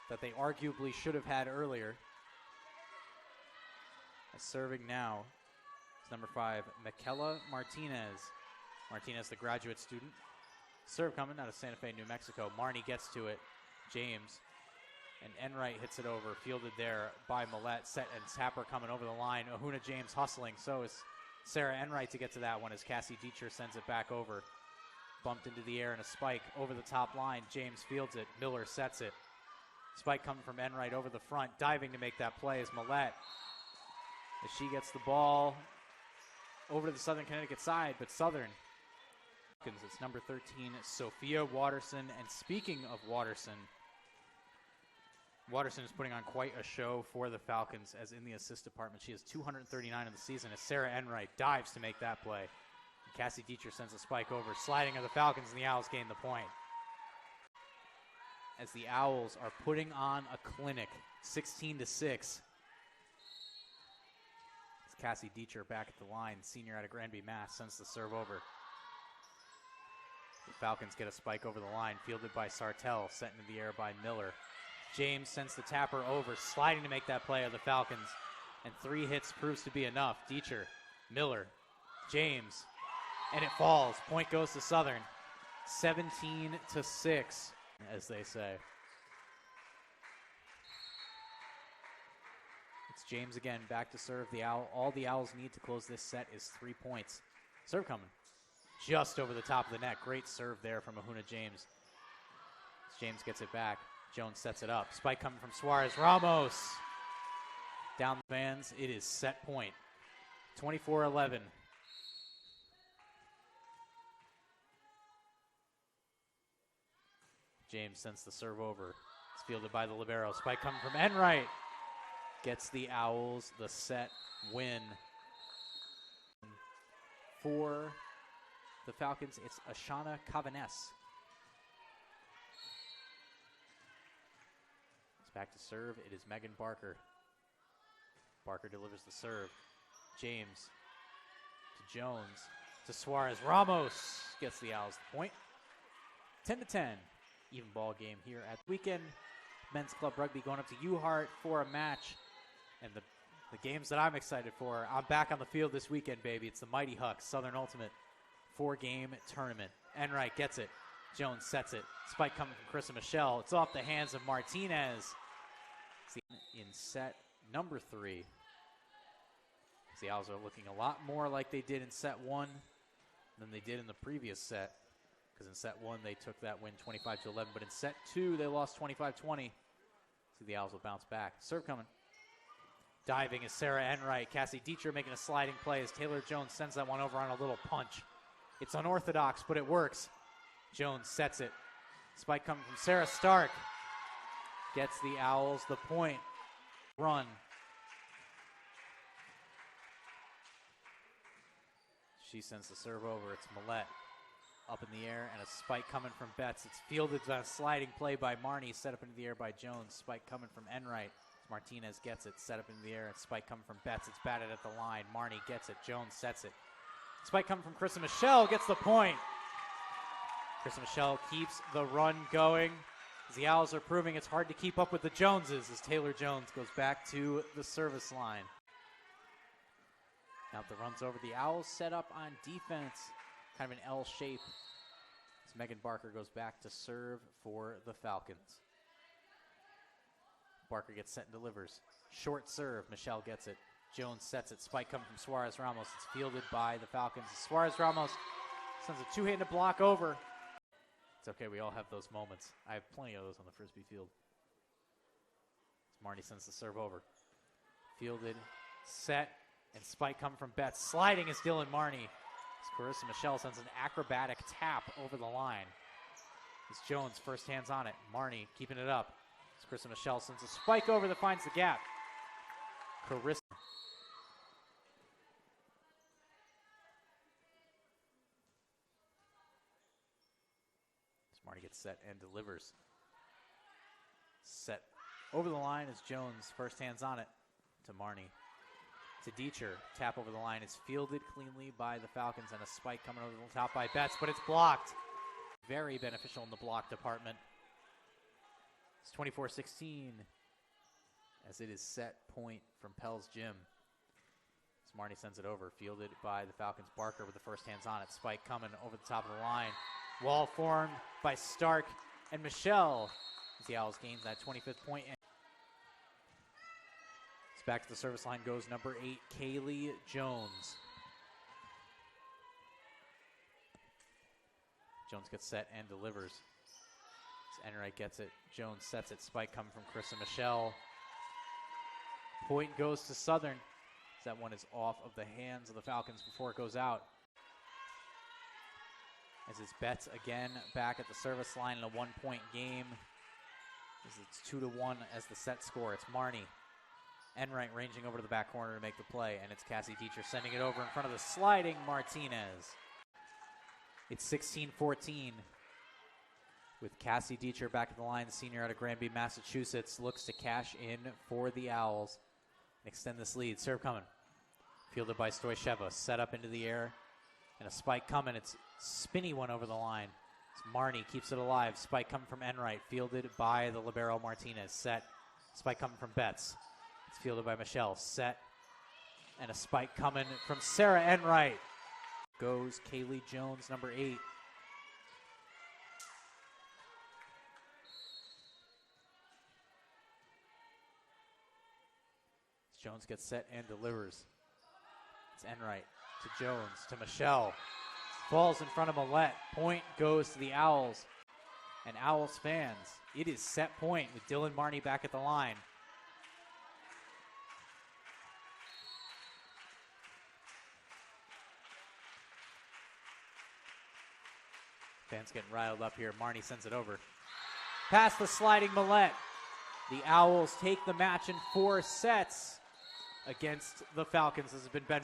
that they arguably should have had earlier. Serving now is number 5, Michaela Martinez. Martinez, the graduate student. Serve coming out of Santa Fe, New Mexico. Marnie gets to it. James. And Enright hits it over. Fielded there by Millette. Set and tapper coming over the line. Ahuna James hustling. So is Sarah Enright to get to that one as Cassie Dieter sends it back over. Bumped into the air and a spike over the top line. James fields it. Miller sets it. Spike coming from Enright over the front. Diving to make that play is Millette. As she gets the ball over to the Southern Connecticut side, but Southern, it's number 13, Sophia Watterson. And speaking of Watterson is putting on quite a show for the Falcons, as in the assist department. She has 239 of the season as Sarah Enright dives to make that play. And Cassie Dieter sends a spike over. Sliding of the Falcons, and the Owls gain the point. As the Owls are putting on a clinic, 16-6. Cassie Dieter back at the line, senior out of Granby, Mass, sends the serve over. The Falcons get a spike over the line, fielded by Sartell, sent into the air by Miller. James sends the tapper over, sliding to make that play of the Falcons, and 3 hits proves to be enough. Dieter, Miller, James, and it falls. Point goes to Southern, 17-6, as they say. James again back to serve. All the Owls need to close this set is 3 points. Serve coming just over the top of the net. Great serve there from Ahuna James. As James gets it back. Jones sets it up. Spike coming from Suarez Ramos. Down the fans. It is set point. 24-11. James sends the serve over. It's fielded by the libero. Spike coming from Enright. Gets the Owls the set win. For the Falcons, it's Ashana Cavanes. It's back to serve. It is Megan Barker. Barker delivers the serve. James to Jones to Suarez. Ramos gets the Owls the point. 10-10. Even ball game here at the weekend. Men's Club Rugby going up to Uhart for a match. And the games that I'm excited for, I'm back on the field this weekend, baby. It's the Mighty Hucks Southern Ultimate 4-game tournament. Enright gets it. Jones sets it. Spike coming from Krista Michelle. It's off the hands of Martinez. In set number 3. The Owls are looking a lot more like they did in set 1 than they did in the previous set. Because in set 1, they took that win 25-11. But in set 2, they lost 25-20. So the Owls will bounce back. Serve coming. Diving is Sarah Enright. Cassie Dieter making a sliding play as Taylor Jones sends that one over on a little punch. It's unorthodox, but it works. Jones sets it. Spike coming from Sarah Stark. Gets the Owls the point. Run. She sends the serve over. It's Millette. Up in the air, and a spike coming from Betts. It's fielded on a sliding play by Marnie, set up into the air by Jones. Spike coming from Enright. Martinez gets it, set up into the air, and spike coming from Betts. It's batted at the line. Marnie gets it. Jones sets it. Spike coming from Krista Michelle gets the point. Krista Michelle keeps the run going. The Owls are proving it's hard to keep up with the Joneses as Taylor Jones goes back to the service line. Now the runs over. The Owls set up on defense. Kind of an L shape as Megan Barker goes back to serve for the Falcons. Barker gets set and delivers. Short serve. Michelle gets it. Jones sets it. Spike coming from Suarez Ramos. It's fielded by the Falcons. Suarez Ramos sends a two-handed block over. It's okay. We all have those moments. I have plenty of those on the Frisbee field. Marnie sends the serve over. Fielded, set, and spike coming from Betts. Sliding is Dylan Marnie. Carissa Michelle sends an acrobatic tap over the line. As Jones first hands on it. Marnie keeping it up. As Carissa Michelle sends a spike over that finds the gap. Carissa. As Marnie gets set and delivers. Set over the line as Jones first hands on it to Marnie. To Dieter, tap over the line. It's fielded cleanly by the Falcons and a spike coming over the top by Betts, but it's blocked. Very beneficial in the block department. It's 24-16 as it is set point from Pell's Gym. As Marnie sends it over, fielded by the Falcons. Barker with the first hands on it. Spike coming over the top of the line. Wall formed by Stark and Michelle as the Owls gains that 25th point. It's back to the service line goes number 8, Kaylee Jones. Jones gets set and delivers. As Enright gets it, Jones sets it. Spike coming from Chris and Michelle. Point goes to Southern. That one is off of the hands of the Falcons before it goes out. As it's Betts again back at the service line in a 1-point game. As it's 2-1 as the set score. It's Marnie. Enright ranging over to the back corner to make the play. And it's Cassie Teacher sending it over in front of the sliding Martinez. It's 16-14. With Cassie Dieter back at the line, the senior out of Granby, Massachusetts, looks to cash in for the Owls and extend this lead. Serve coming. Fielded by Stoysheva. Set up into the air. And a spike coming. It's spinny one over the line. It's Marnie keeps it alive. Spike coming from Enright. Fielded by the libero Martinez. Set. Spike coming from Betts. It's fielded by Michelle. Set. And a spike coming from Sarah Enright. Goes Kaylee Jones, number 8. Jones gets set and delivers. It's Enright to Jones to Michelle. Falls in front of Millette. Point goes to the Owls. And Owls fans, it is set point with Dylan Marnie back at the line. Fans getting riled up here. Marnie sends it over. Past the sliding Millette. The Owls take the match in 4 sets against the Falcons. This has been Ben